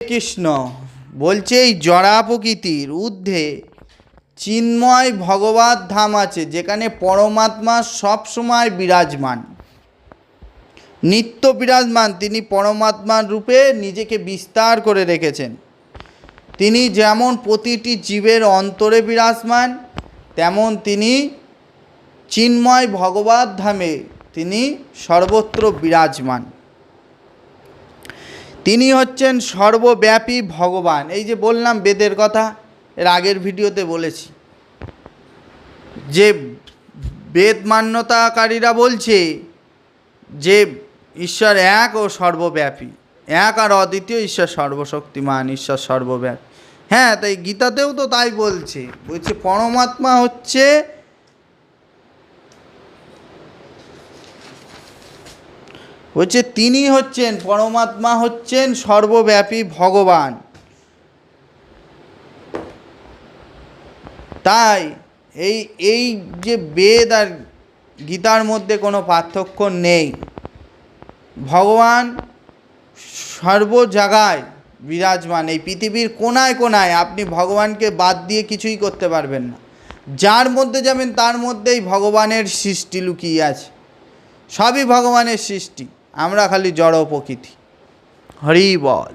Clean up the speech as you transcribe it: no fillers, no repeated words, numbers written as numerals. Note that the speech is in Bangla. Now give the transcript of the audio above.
কৃষ্ণ বলছে এই জড়া প্রকৃতির ঊর্ধ্বে চিন্ময় ভগবত ধাম আছে, যেখানে পরমাত্মা সবসময় বিরাজমান, নিত্য বিরাজমান। তিনি পরমাত্মার রূপে নিজেকে বিস্তার করে রেখেছেন। তিনি যেমন প্রতিটি জীবের অন্তরে বিরাজমান, তেমন তিনি চিন্ময় ভগবত ধামে তিনি সর্বত্র বিরাজমান। তিনি হচ্ছেন সর্বব্যাপী ভগবান। এই যে বললাম বেদের কথা, এর আগের ভিডিওতে বলেছি যে বেদ মান্যতাকারীরা বলছে যে ঈশ্বর এক ও সর্বব্যাপী, এক আর অদ্বিতীয়, ঈশ্বর সর্বশক্তিমান, ঈশ্বর সর্বব্যাপী। হ্যাঁ, তাই গীতাতেও তো তাই বলছে পরমাত্মা হচ্ছে তিনি হচ্ছেন পরমাত্মা, হচ্ছেন সর্বব্যাপী ভগবান। তাই এই যে বেদ আর গীতার মধ্যে কোনো পার্থক্য নেই। ভগবান সর্ব জায়গায় বিরাজমান। এই পৃথিবীর কোনায় কোনায় আপনি ভগবানকে বাদ দিয়ে কিছুই করতে পারবেন না। যার মধ্যে যাবেন তার মধ্যেই ভগবানের সৃষ্টি লুকিয়ে আছে। সবই ভগবানের সৃষ্টি, আমরা খালি জড় প্রকৃতি। হরি বল।